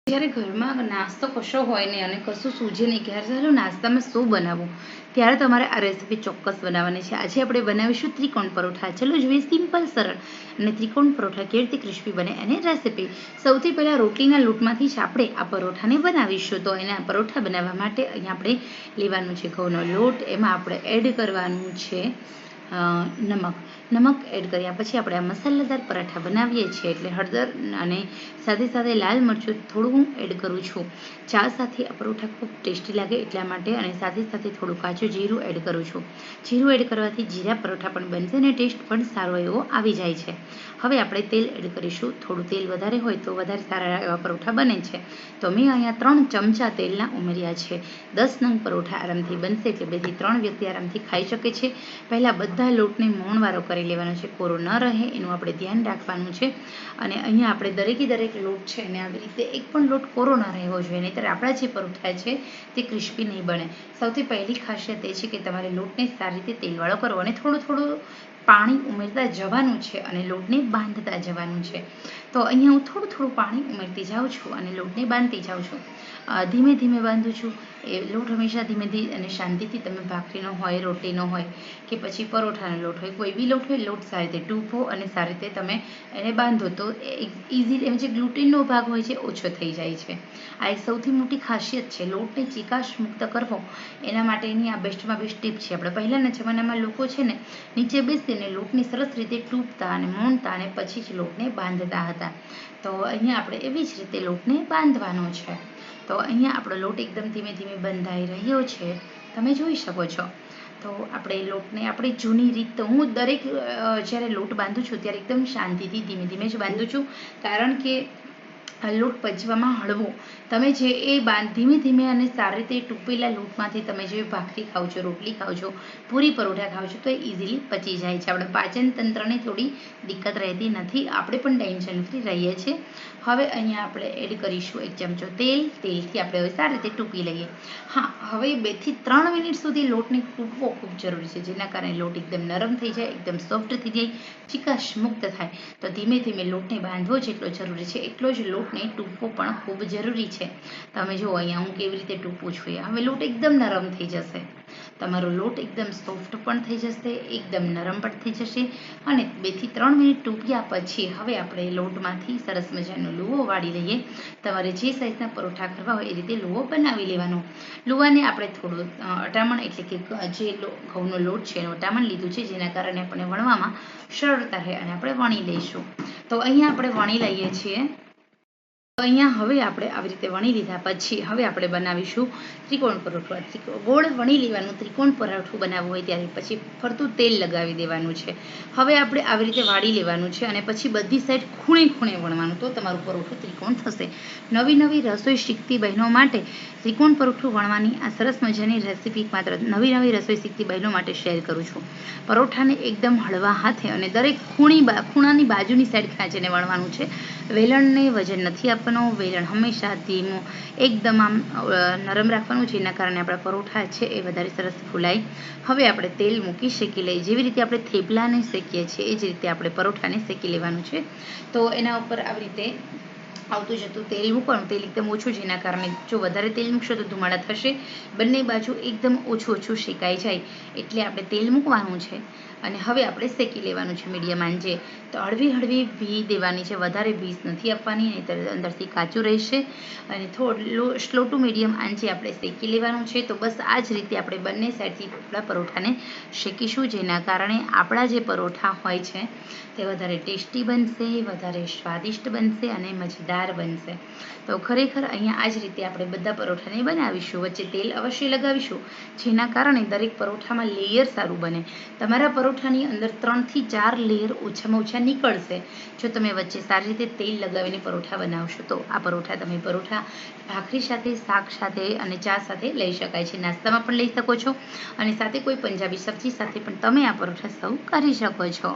જ્યારે ઘરમાં નાસ્તો કશો હોય નહીં અને કશું સૂઝે નહીં કે ચાલો નાસ્તામાં શું બનાવવું, ત્યારે તમારે આ રેસીપી ચોક્કસ બનાવવાની છે. આજે આપણે બનાવીશું ત્રિકોણ પરોઠા. ચલો જોઈએ સિમ્પલ, સરળ અને ત્રિકોણ પરોઠા કેવી રીતે ક્રિસ્પી બને એની રેસીપી. સૌથી પહેલાં રોટલીના લોટમાંથી જ આપણે આ પરોઠાને બનાવીશું. તો એના પરોઠા બનાવવા માટે અહીંયા આપણે લેવાનું છે ઘઉંનો લોટ. એમાં આપણે એડ કરવાનું છે નમક એડ કર્યા પછી આપણે આ મસાલેદાર પરાઠા બનાવીએ છીએ એટલે હળદર અને સાથે સાથે લાલ મરચું થોડું હું એડ કરું છું. ચા સાથે આ પરોઠા ખૂબ ટેસ્ટી લાગે એટલા માટે અને સાથે સાથે થોડું કાચું જીરું એડ કરું છું. જીરું એડ કરવાથી જીરા પરોઠા પણ બનશે અને ટેસ્ટ પણ સારો એવો આવી જાય છે. હવે આપણે તેલ એડ કરીશું. થોડું તેલ વધારે હોય તો વધારે સારા એવા પરોઠા બને છે. તો મેં અહીંયા 3 ચમચા તેલના ઉમેર્યા છે. 10 નંગ પરોઠા આરામથી બનશે એટલે 2 થી 3 વ્યક્તિ આરામથી ખાઈ શકે છે. પહેલાં બધા લોટને મોણવારો કરી લેવાનો છે, કોરો ન રહે એનું આપણે ધ્યાન રાખવાનું છે. અને અહીંયા આપણે દરેક લોટ છે અને આવી રીતે એક પણ લોટ કોરો ન રહેવો જોઈએ, નહીંતર આપણા જે પરોઠા છે તે ક્રિસ્પી નહીં બને. સૌથી પહેલી ખાસિયત એ છે કે તમારે લોટને સારી રીતે તેલવાળો કરવો અને થોડું પાણી ઉમેરતા જવાનું છે અને લોટને બાંધતા જવાનું છે. તો અહીંયા હું થોડું પાણી ઉમેરતી જાઉં છું અને લોટને બાંધતી જાઉં છું. ધીમે ધીમે બાંધું છું. એ લોટ હંમેશા ધીમે અને શાંતિથી તમે ભાખરીનો હોય, રોટલીનો હોય કે પછી પરોઠાનો લોટ હોય, કોઈ બી લોટ હોય, લોટ સારી રીતે ટૂંપો અને સારી રીતે તમે એને બાંધો તો ઇઝીલી એમ જે ગ્લુટેનનો ભાગ હોય છે ઓછો થઈ જાય છે. આ એક સૌથી મોટી ખાસિયત છે. લોટને ચીકાશ મુક્ત કરવો એના માટેની આ બેસ્ટમાં બેસ્ટ ટીપ છે. આપણે પહેલાંના જમાનામાં લોકો છે ને નીચે બેસીને લોટની સરસ રીતે ટૂંપતા અને મોણતા અને પછી જ લોટને બાંધતા હતા. તો અહીંયા આપણે એવી જ રીતે લોટને બાંધવાનો છે. તો અહીંયા આપણો લોટ એકદમ ધીમે ધીમે બંધાઈ રહ્યો છે, તમે જોઈ શકો છો. તો આપણે લોટને આપણી જૂની રીત, હું દરેક જ્યારે લોટ બાંધું છું ત્યારે એકદમ શાંતિથી ધીમે જ બાંધું છું, કારણ કે લોટ પચવામાં હળવો. તમે જે એ ધીમે અને સારી રીતે ટૂંપેલા લોટમાંથી તમે જે ભાખરી ખાઓ છો, રોટલી ખાઓ છો, પૂરી પરોઠા ખાઓ છો તો એ ઇઝીલી પચી જાય છે. આપણે પાચન તંત્રને થોડી દિક્કત રહેતી નથી, આપણે પણ ટેન્શન ફ્રી રહીએ છીએ. હવે અહીંયા આપણે એડ કરીશું 1 ચમચો તેલ. તેલથી આપણે હવે સારી રીતે ટૂંપી લઈએ. હા, હવે 2 થી 3 મિનિટ સુધી લોટને ટૂંપવો ખૂબ જરૂરી છે, જેના કારણે લોટ એકદમ નરમ થઈ જાય, એકદમ સોફ્ટ થઈ જાય, ચીકાશ મુક્ત થાય. તો ધીમે લોટને બાંધવો જેટલો જરૂરી છે એટલો જ લોટને ટૂંપવો પણ ખૂબ જરૂરી છે. તમે જુઓ અહીંયા હું કેવી રીતે ટૂંપું છું. હવે લોટ એકદમ નરમ થઈ જશે, તમારો લોટ એકદમ સોફ્ટ પણ થઈ જશે, એકદમ નરમ પણ થઈ જશે. અને 2 થી 3 મિનિટ ટૂંપ્યા પછી હવે આપણે લોટમાંથી સરસ મજાનો લુવો વાળી લઈએ. તમારે જે સાઈઝના પરોઠા કરવા હોય એ રીતે લુવો બનાવી લેવાનો. લુવાને આપણે થોડું અટામણ એટલે કે જે ઘઉંનો લોટ છે એનું અટામણ લીધું છે, જેના કારણે આપણે વણવામાં સરળતા રહે અને આપણે વણી લઈશું. તો અહીંયા આપણે વણી લઈએ છીએ. તો અહીંયા હવે આપણે આવી રીતે વણી લીધા પછી હવે આપણે બનાવીશું ત્રિકોણ પરોઠું. ગોળ વણી લેવાનું. ત્રિકોણ પરોઠું બનાવવું હોય ત્યારે પછી ફરતું તેલ લગાવી દેવાનું છે. હવે આપણે આવી રીતે વાળી લેવાનું છે અને પછી બધી સાઈડ ખૂણે વણવાનું, તો તમારું પરોઠું ત્રિકોણ થશે. નવી રસોઈ શીખતી બહેનો માટે ત્રિકોણ પરોઠું વણવાની આ સરસ મજાની રેસીપી માત્ર નવી રસોઈ શીખતી બહેનો માટે શેર કરું છું. પરોઠાને એકદમ હળવા હાથે અને દરેક ખૂણાની બાજુની સાઈડ ખેંચીને વણવાનું છે. વેલણને વજન નથી આપવાનું. વેલણ હંમેશા ધીમું એકદમ આમ નરમ રાખવાનું, જેના કારણે આપણા પરોઠા છે એ વધારે સરસ ફૂલાય. હવે આપણે તેલ મૂકી શેકી લઈએ. જેવી રીતે આપણે થેપલાને શેકીએ છીએ એ જ રીતે આપણે પરોઠાને શેકી લેવાનું છે. તો એના ઉપર આવી રીતે આવતું જતું તેલ મૂકવાનું. તેલ એકદમ ઓછું, જેના કારણે જો વધારે તેલ મૂકશો તો ધુમાડા થશે. બંને બાજુ એકદમ ઓછું શેકાઈ જાય એટલે આપણે તેલ મૂકવાનું છે. અને હવે આપણે શેકી લેવાનું છે મીડિયમ આંચે. તો હળવી ભી દેવાની છે, વધારે ભીસ નથી આપવાની, નહીંતર અંદરથી કાચું રહેશે. અને થોડું સ્લો ટુ મીડિયમ આંચે આપણે શેકી લેવાનું છે. તો બસ આ જ રીતે આપણે બંને સાઈડથી આપણા પરોઠાને શેકીશું, જેના કારણે આપણા જે પરોઠા હોય છે તે વધારે ટેસ્ટી બનશે, વધારે સ્વાદિષ્ટ બનશે અને મજેદાર બનશે. તો ખરેખર અહીંયા આ જ રીતે આપણે બધા પરોઠાને બનાવીશું. વચ્ચે તેલ અવશ્ય લગાવીશું, જેના કારણે દરેક પરોઠામાં લેયર સારું બને. તમારા પરોઠાની અંદર 3 થી 4 લેયર ઓછામાં ઓછા નીકળશે જો તમે વચ્ચે સારી રીતે તેલ લગાવીને પરોઠા બનાવશો. તો આ પરોઠા ભાખરી સાથે, શાક સાથે અને ચા સાથે લઈ શકાય છે. નાસ્તામાં પણ લઈ શકો છો અને સાથે કોઈ પંજાબી સબ્જી સાથે પણ તમે આ પરોઠા સર્વ કરી શકો છો.